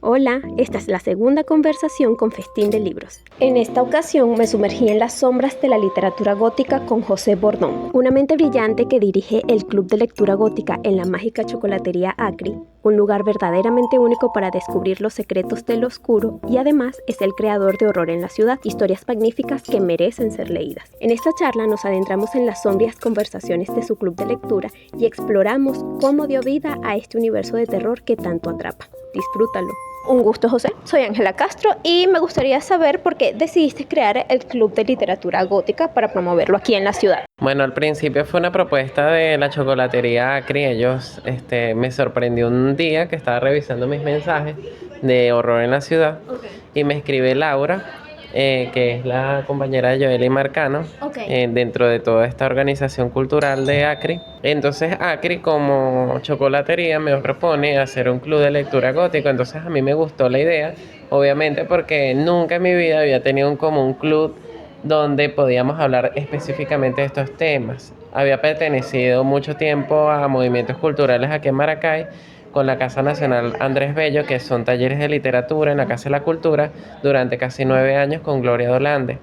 Hola, esta es la segunda conversación con Festín de Libros. En esta ocasión me sumergí en las sombras de la literatura gótica con José Bordón, una mente brillante que dirige el Club de Lectura Gótica en la mágica chocolatería Acri, un lugar verdaderamente único para descubrir los secretos del oscuro, y además es el creador de Horror en la Ciudad, historias magníficas que merecen ser leídas. En esta charla nos adentramos en las sombrías conversaciones de su club de lectura y exploramos cómo dio vida a este universo de terror que tanto atrapa. Disfrútalo. Un gusto, José. Soy Ángela Castro y me gustaría saber por qué decidiste crear el Club de Literatura Gótica para promoverlo aquí en la ciudad. Bueno, al principio fue una propuesta de la chocolatería Acri. Ellos, me sorprendió un día que estaba revisando mis mensajes de Horror en la Ciudad y me escribe Laura, que es la compañera de Joely Marcano, dentro de toda esta organización cultural de Acri. Entonces Acri, como chocolatería, me propone hacer un club de lectura gótico. Entonces a mí me gustó la idea, obviamente porque nunca en mi vida había tenido como un club donde podíamos hablar específicamente de estos temas. Había pertenecido mucho tiempo a movimientos culturales aquí en Maracay, con la Casa Nacional Andrés Bello, que son talleres de literatura en la Casa de la Cultura, durante casi 9 años con Gloria Dolande.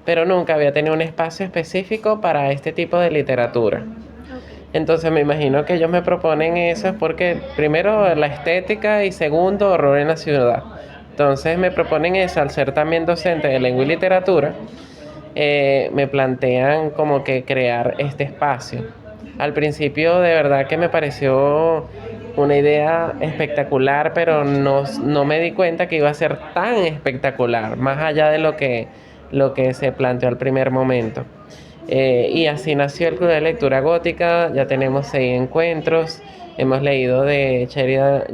Pero nunca había tenido un espacio específico para este tipo de literatura. Entonces me imagino que ellos me proponen eso es porque, primero, la estética y segundo, Horror en la Ciudad. Entonces me proponen eso al ser también docente de lengua y literatura. Me plantean como que crear este espacio. Al principio de verdad que me pareció una idea espectacular, pero no me di cuenta que iba a ser tan espectacular, más allá de lo que se planteó al primer momento. Y así nació el Club de Lectura Gótica. Ya tenemos 6 encuentros. Hemos leído de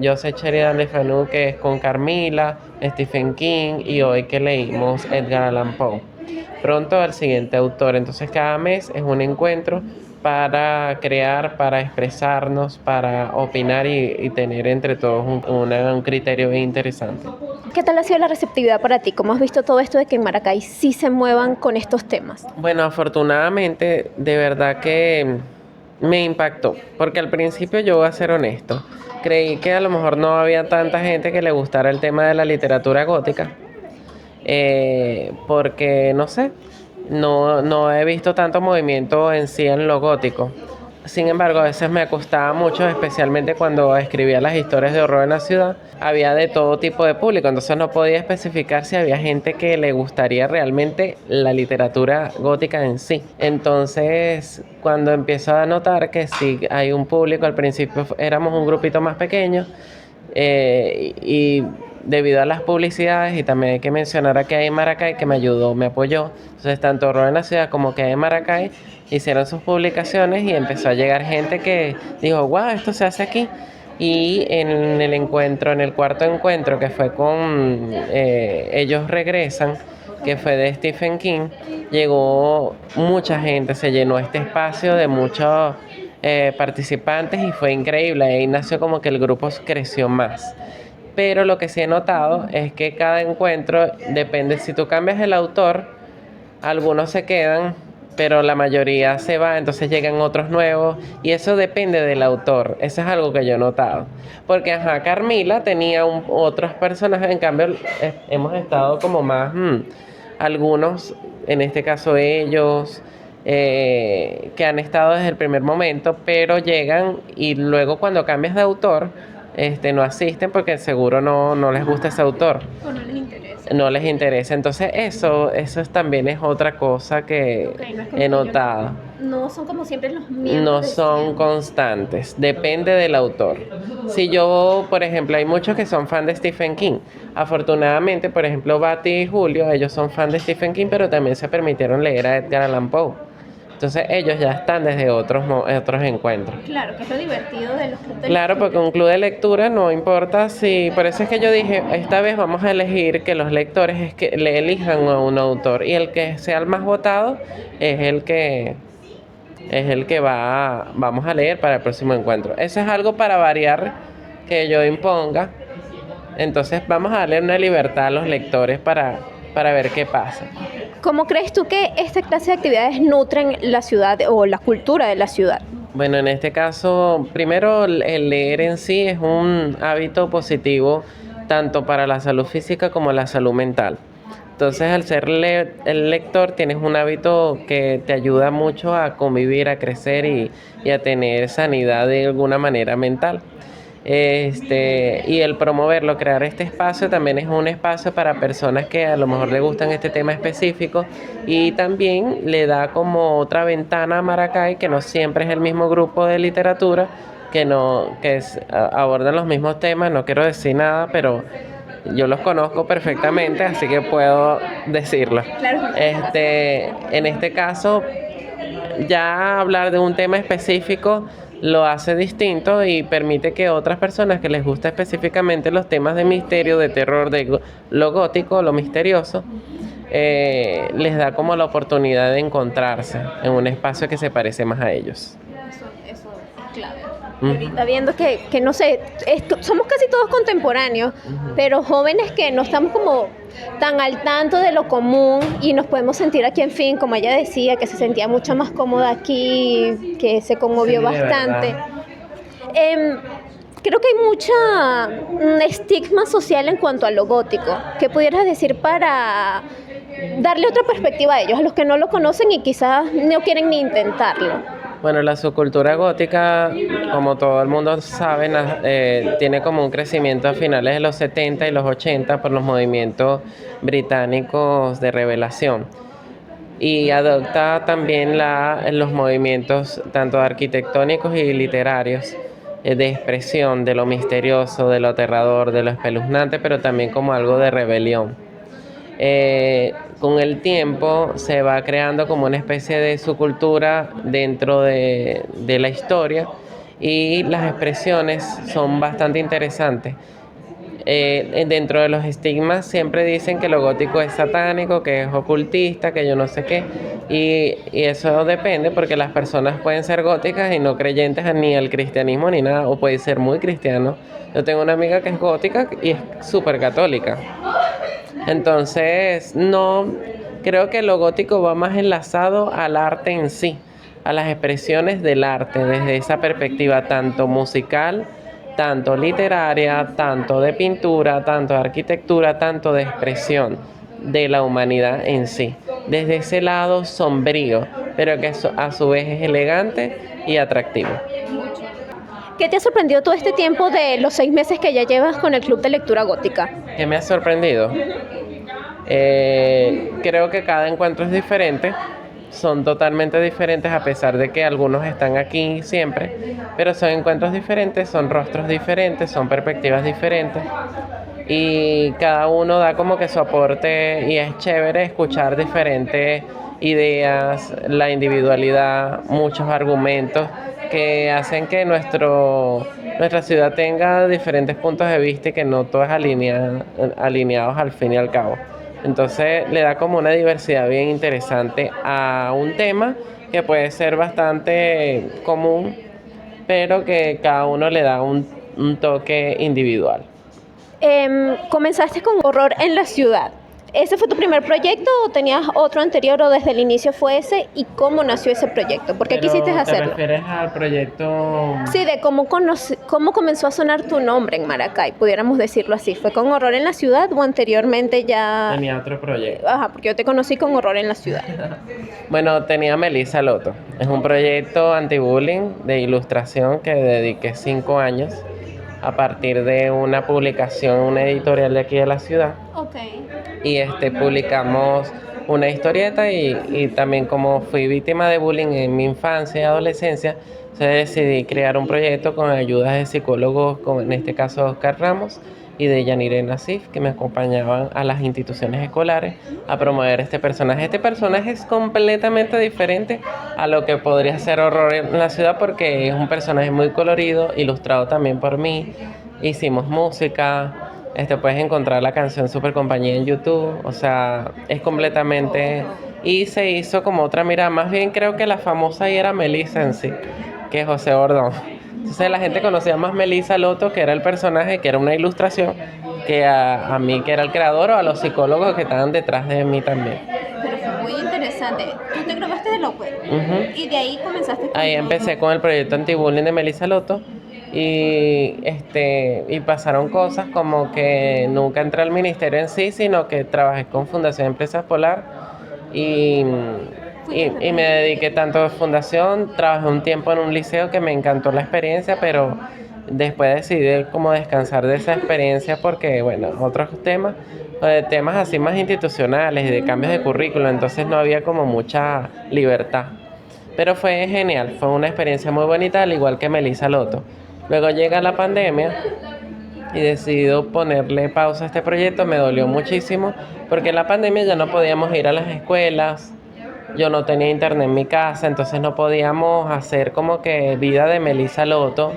Joseph Sheridan Le Fanu, que es con Carmila, Stephen King, y hoy que leímos Edgar Allan Poe. Pronto al siguiente autor. Entonces cada mes es un encuentro para crear, para expresarnos, para opinar y tener entre todos un criterio bien interesante. ¿Qué tal ha sido la receptividad para ti? ¿Cómo has visto todo esto de que en Maracay sí se muevan con estos temas? Bueno, afortunadamente, de verdad que me impactó, porque al principio, yo voy a ser honesto, creí que a lo mejor no había tanta gente que le gustara el tema de la literatura gótica, porque no sé, no he visto tanto movimiento en sí en lo gótico. Sin embargo, a veces me costaba mucho, especialmente cuando escribía las historias de Horror en la Ciudad. Había de todo tipo de público, entonces no podía especificar si había gente que le gustaría realmente la literatura gótica en sí. Entonces, cuando empiezo a notar que sí hay un público, al principio éramos un grupito más pequeño, y debido a las publicidades, y también hay que mencionar a que hay en Maracay, que me ayudó, me apoyó. Entonces, tanto Horror en la Ciudad como que hay en Maracay hicieron sus publicaciones y empezó a llegar gente que dijo, wow, esto se hace aquí. Y en el cuarto encuentro, que fue con Ellos Regresan, que fue de Stephen King, llegó mucha gente, se llenó este espacio de muchos participantes y fue increíble. Ahí nació como que el grupo creció más. Pero lo que sí he notado es que cada encuentro depende, si tú cambias el autor, algunos se quedan, pero la mayoría se va, entonces llegan otros nuevos, y eso depende del autor. Eso es algo que yo he notado. Porque, Carmila tenía otros personajes, en cambio, hemos estado como más, algunos, en este caso ellos, que han estado desde el primer momento, pero llegan y luego cuando cambias de autor, no asisten porque seguro no les gusta ese autor. ¿O no les interesa? No les interesa. Entonces también es otra cosa que No es como he notado. no son como siempre los mismos. No son constantes, depende del autor. Si yo, por ejemplo, hay muchos que son fan de Stephen King. Afortunadamente, por ejemplo, Bati y Julio, ellos son fan de Stephen King, pero también se permitieron leer a Edgar Allan Poe. Entonces ellos ya están desde otros encuentros. Claro, que es lo divertido de los clubes de Claro, porque lectura. un club de lectura no importa si... Por eso es que yo dije, esta vez vamos a elegir que los lectores es que le elijan a un autor, y el que sea el más votado es el que vamos a leer para el próximo encuentro. Eso es algo para variar que yo imponga. Entonces vamos a darle una libertad a los lectores para ver qué pasa. ¿Cómo crees tú que esta clase de actividades nutren la ciudad o la cultura de la ciudad? Bueno, en este caso, primero, el leer en sí es un hábito positivo tanto para la salud física como la salud mental. Entonces, al ser el lector, tienes un hábito que te ayuda mucho a convivir, a crecer y a tener sanidad de alguna manera mental. Y el promoverlo, crear este espacio también es un espacio para personas que a lo mejor le gustan este tema específico y también le da como otra ventana a Maracay, que no siempre es el mismo grupo de literatura, que no, abordan los mismos temas. No quiero decir nada, pero yo los conozco perfectamente, así que puedo decirlo. Claro. En este caso, ya hablar de un tema específico lo hace distinto y permite que otras personas que les gusta específicamente los temas de misterio, de terror, de lo gótico, lo misterioso, les da como la oportunidad de encontrarse en un espacio que se parece más a ellos. Eso es clave. Y ahorita viendo que no sé, somos casi todos contemporáneos, pero jóvenes que no estamos como tan al tanto de lo común y nos podemos sentir aquí, en fin, como ella decía, que se sentía mucho más cómoda aquí, que se conmovió bastante. Creo que hay un estigma social en cuanto a lo gótico. ¿Qué pudieras decir para darle otra perspectiva a ellos, a los que no lo conocen y quizás no quieren ni intentarlo? Bueno, la subcultura gótica, como todo el mundo sabe, tiene como un crecimiento a finales de los 70 y los 80 por los movimientos británicos de revelación. Y adopta también los movimientos tanto arquitectónicos y literarios de expresión de lo misterioso, de lo aterrador, de lo espeluznante, pero también como algo de rebelión. Con el tiempo se va creando como una especie de subcultura dentro de la historia y las expresiones son bastante interesantes. Dentro de los estigmas siempre dicen que lo gótico es satánico, que es ocultista, que yo no sé qué, y eso depende porque las personas pueden ser góticas y no creyentes ni al cristianismo ni nada, o puede ser muy cristiano. Yo tengo una amiga que es gótica y es súper católica. Entonces, no creo que lo gótico va más enlazado al arte en sí, a las expresiones del arte, desde esa perspectiva tanto musical, tanto literaria, tanto de pintura, tanto de arquitectura, tanto de expresión de la humanidad en sí. Desde ese lado sombrío, pero que a su vez es elegante y atractivo. ¿Qué te ha sorprendido todo este tiempo de los 6 meses que ya llevas con el Club de Lectura Gótica? ¿Qué me ha sorprendido? Creo que cada encuentro es diferente, son totalmente diferentes a pesar de que algunos están aquí siempre, pero son encuentros diferentes, son rostros diferentes, son perspectivas diferentes y cada uno da como que su aporte y es chévere escuchar diferentes ideas, la individualidad, muchos argumentos que hacen que nuestra ciudad tenga diferentes puntos de vista y que no todos alineados al fin y al cabo. Entonces le da como una diversidad bien interesante a un tema que puede ser bastante común, pero que cada uno le da un toque individual. Comenzaste con Horror en la Ciudad. ¿Ese fue tu primer proyecto o tenías otro anterior o desde el inicio fue ese? ¿Y cómo nació ese proyecto? ¿Por qué quisiste hacerlo? ¿Te refieres al proyecto? Sí, de cómo comenzó a sonar tu nombre en Maracay, pudiéramos decirlo así. ¿Fue con Horror en la Ciudad o anteriormente ya...? Tenía otro proyecto. Ajá, porque yo te conocí con Horror en la Ciudad. Bueno, tenía Melissa Loto. Es un proyecto anti-bullying de ilustración que dediqué 5 años a partir de una publicación, una editorial de aquí de la ciudad. Okay. Y publicamos una historieta y también como fui víctima de bullying en mi infancia y adolescencia, decidí crear un proyecto con ayudas de psicólogos, como en este caso Oscar Ramos y de Yanire Nasif, que me acompañaban a las instituciones escolares a promover este personaje. Este personaje es completamente diferente a lo que podría ser Horror en la Ciudad porque es un personaje muy colorido, ilustrado también por mí. Hicimos música, puedes encontrar la canción Super Compañía en YouTube, o sea, es completamente... Y se hizo como otra mirada, más bien creo que la famosa ahí era Melissa en sí, que es José Bordón. Entonces la gente conocía más Melissa Loto, que era el personaje, que era una ilustración, que a mí, que era el creador, o a los psicólogos que estaban detrás de mí también. Pero fue muy interesante. Tú te grabaste de López y de ahí comenzaste con... Ahí empecé con el proyecto anti-bullying de Melissa Loto Y pasaron cosas como que nunca entré al ministerio en sí, sino que trabajé con Fundación Empresas Polar y, y me dediqué tanto a fundación, trabajé un tiempo en un liceo que me encantó la experiencia, pero después decidí como descansar de esa experiencia porque, bueno, otros temas así más institucionales, de cambios de currículo, entonces no había como mucha libertad. Pero fue genial, fue una experiencia muy bonita, al igual que Melissa Loto. Luego llega la pandemia y decidí ponerle pausa a este proyecto. Me dolió muchísimo porque en la pandemia ya no podíamos ir a las escuelas, yo no tenía internet en mi casa, entonces no podíamos hacer como que vida de Melissa Loto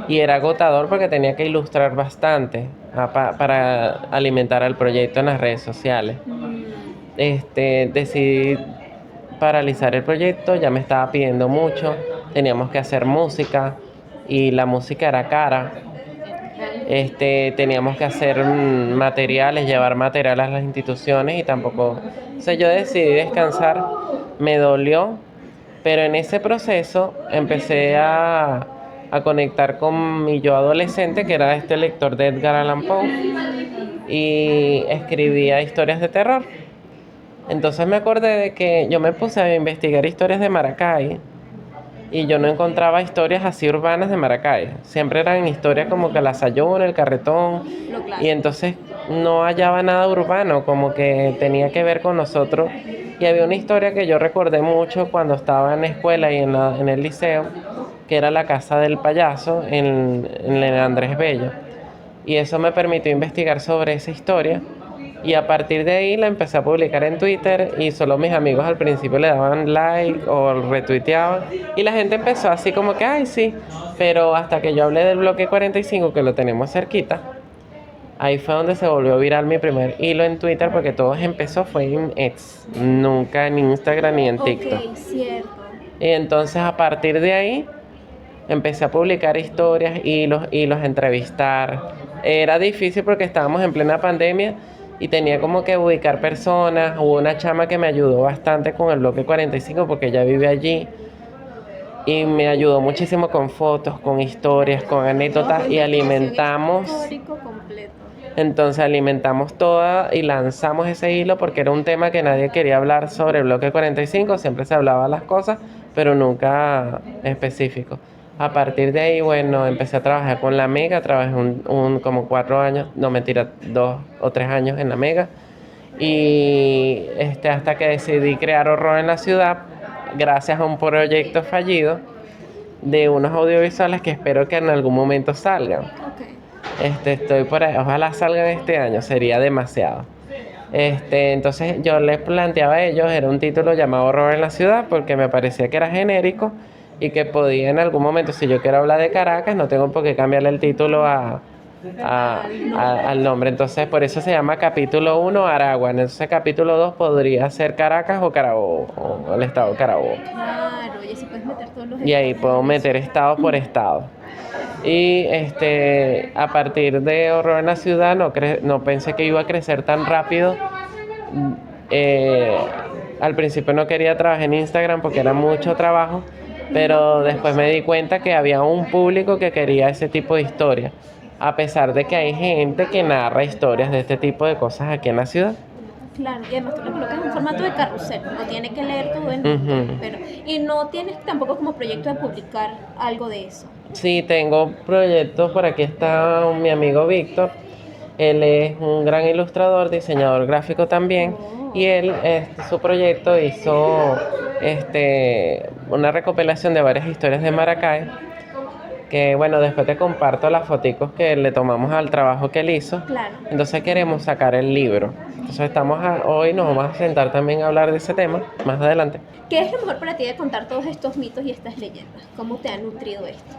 y era agotador porque tenía que ilustrar bastante para alimentar al proyecto en las redes sociales. Decidí paralizar el proyecto, ya me estaba pidiendo mucho, teníamos que hacer música y la música era cara. Teníamos que hacer materiales, llevar material a las instituciones y tampoco, o sea, yo decidí descansar, me dolió, pero en ese proceso empecé a conectar con mi yo adolescente, que era este lector de Edgar Allan Poe, y escribía historias de terror. Entonces me acordé de que yo me puse a investigar historias de Maracay y yo no encontraba historias así urbanas de Maracay. Siempre eran historias como que la Sayona, el Carretón. Y entonces no hallaba nada urbano, como que tenía que ver con nosotros. Y había una historia que yo recordé mucho cuando estaba en la escuela y en el liceo, que era la casa del payaso en el Andrés Bello. Y eso me permitió investigar sobre esa historia. Y a partir de ahí la empecé a publicar en Twitter y solo mis amigos al principio le daban like o retuiteaban. Y la gente empezó así como que, ay, sí. Pero hasta que yo hablé del bloque 45, que lo tenemos cerquita, ahí fue donde se volvió viral mi primer hilo en Twitter, porque todo empezó fue en X, nunca en Instagram ni en TikTok. Ok, cierto. Y entonces a partir de ahí empecé a publicar historias y los entrevistar. Era difícil porque estábamos en plena pandemia y tenía como que ubicar personas. Hubo una chama que me ayudó bastante con el bloque 45 porque ella vive allí y me ayudó muchísimo con fotos, con historias, con anécdotas y alimentamos. Entonces alimentamos toda y lanzamos ese hilo porque era un tema que nadie quería hablar sobre el bloque 45, siempre se hablaba las cosas, pero nunca específico. A partir de ahí, bueno, empecé a trabajar con la Mega, trabajé como 4 años, no mentira, 2 o 3 años en la Mega. Y hasta que decidí crear Horror en la Ciudad, gracias a un proyecto fallido de unos audiovisuales que espero que en algún momento salgan. Estoy por ahí, ojalá salgan este año, sería demasiado. Entonces yo les planteaba a ellos, era un título llamado Horror en la Ciudad, porque me parecía que era genérico y que podía en algún momento, si yo quiero hablar de Caracas, no tengo por qué cambiarle el título al nombre. Entonces por eso se llama capítulo 1 Aragua. Entonces capítulo 2 podría ser Caracas o Carabobo, o el estado de Carabobo. Claro, y así puedes meter todos los Y ahí puedo meter estado por estado. Y a partir de Horror en la Ciudad no pensé que iba a crecer tan rápido. Al principio no quería trabajar en Instagram porque era mucho trabajo, pero después me di cuenta que había un público que quería ese tipo de historias, a pesar de que hay gente que narra historias de este tipo de cosas aquí en la ciudad. Claro, y además tú lo colocas en formato de carrusel, no tiene que leer todo en pero y no tienes tampoco como proyecto de publicar algo de eso. Sí, tengo proyectos, por aquí está mi amigo Víctor, él es un gran ilustrador, diseñador gráfico también, y él, su proyecto hizo una recopilación de varias historias de Maracay, que bueno, después te comparto las foticos que le tomamos al trabajo que él hizo. Claro. Entonces queremos sacar el libro. Entonces hoy nos vamos a sentar también a hablar de ese tema más adelante. ¿Qué es lo mejor para ti de contar todos estos mitos y estas leyendas? ¿Cómo te ha nutrido esto?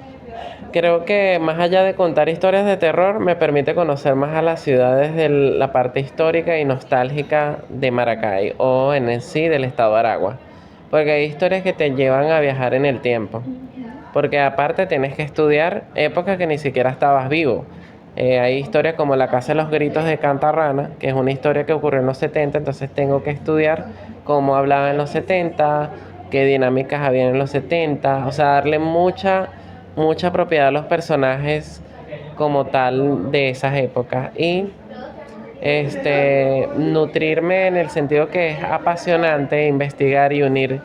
Creo que más allá de contar historias de terror, me permite conocer más a las ciudades de la parte histórica y nostálgica de Maracay o en sí del estado de Aragua. Porque hay historias que te llevan a viajar en el tiempo. Porque aparte tienes que estudiar épocas que ni siquiera estabas vivo. Hay historias como La Casa de los Gritos de Cantarrana, que es una historia que ocurrió en los 70, entonces tengo que estudiar cómo hablaban en los 70, qué dinámicas había en los 70, o sea, darle mucha mucha propiedad a los personajes como tal de esas épocas y nutrirme en el sentido que es apasionante investigar y unir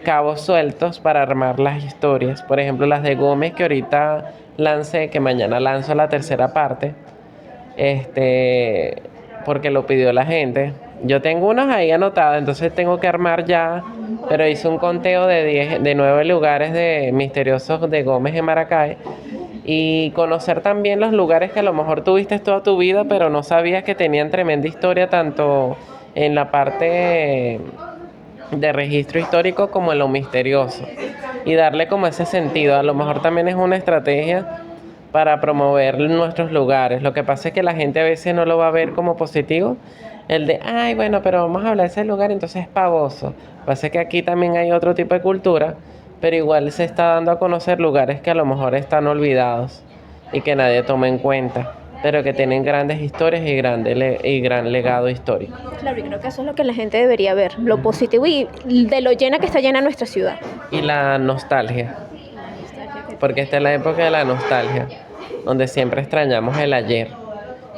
cabos sueltos para armar las historias. Por ejemplo, las de Gómez que ahorita lancé, que mañana lanzo la tercera parte, porque lo pidió la gente. Yo tengo unos ahí anotados, entonces tengo que armar ya, pero hice un conteo de 9 lugares de misteriosos de Gómez en Maracay y conocer también los lugares que a lo mejor tuviste toda tu vida, pero no sabías que tenían tremenda historia, tanto en la parte de registro histórico como en lo misterioso, y darle como ese sentido. A lo mejor también es una estrategia para promover nuestros lugares. Lo que pasa es que la gente a veces no lo va a ver como positivo, el de, ay, bueno, pero vamos a hablar de ese lugar, entonces es pavoso. Lo que pasa es que aquí también hay otro tipo de cultura, pero igual se está dando a conocer lugares que a lo mejor están olvidados y que nadie toma en cuenta, pero que tienen grandes historias y gran legado histórico. Claro, y creo que eso es lo que la gente debería ver, lo positivo y de lo llena que está llena nuestra ciudad. Y la nostalgia, porque esta es la época de la nostalgia, donde siempre extrañamos el ayer.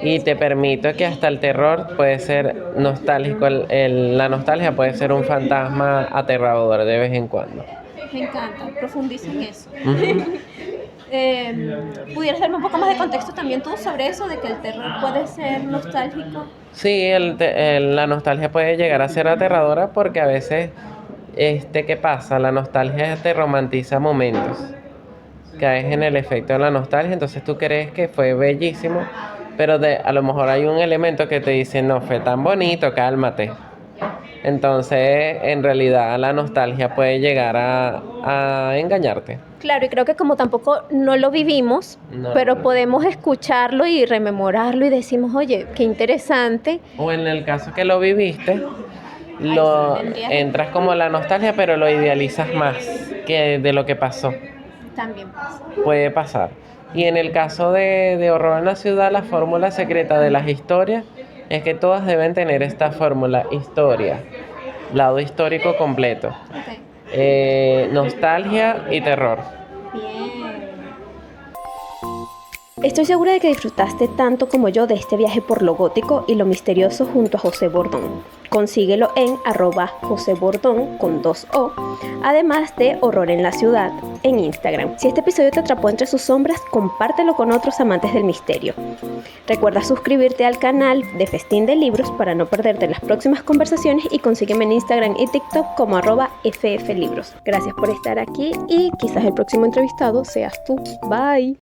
Y te permito que hasta el terror puede ser nostálgico, la nostalgia puede ser un fantasma aterrador de vez en cuando. Me encanta, profundiza en eso. Uh-huh. ¿Pudieras darme un poco más de contexto también tú sobre eso, de que el terror puede ser nostálgico? Sí, la nostalgia puede llegar a ser aterradora porque a veces, ¿qué pasa? La nostalgia te romantiza momentos. Caes en el efecto de la nostalgia, entonces tú crees que fue bellísimo, pero a lo mejor hay un elemento que te dice, no, fue tan bonito, cálmate. Entonces, en realidad, la nostalgia puede llegar a engañarte. Claro, y creo que como tampoco no lo vivimos, pero podemos escucharlo y rememorarlo y decimos, oye, qué interesante. O en el caso que lo viviste, entras como la nostalgia, pero lo idealizas más que de lo que pasó. También pasa. Puede pasar. Y en el caso de Horror en la Ciudad, la fórmula secreta de las historias es que todas deben tener esta fórmula: historia, lado histórico completo, nostalgia y terror. Bien. Estoy segura de que disfrutaste tanto como yo de este viaje por lo gótico y lo misterioso junto a José Bordón. Consíguelo en @JoséBordón con 2 O, además de Horror en la Ciudad en Instagram. Si este episodio te atrapó entre sus sombras, compártelo con otros amantes del misterio. Recuerda suscribirte al canal de Festín de Libros para no perderte las próximas conversaciones y consígueme en Instagram y TikTok como @FFLibros. Gracias por estar aquí y quizás el próximo entrevistado seas tú. Bye.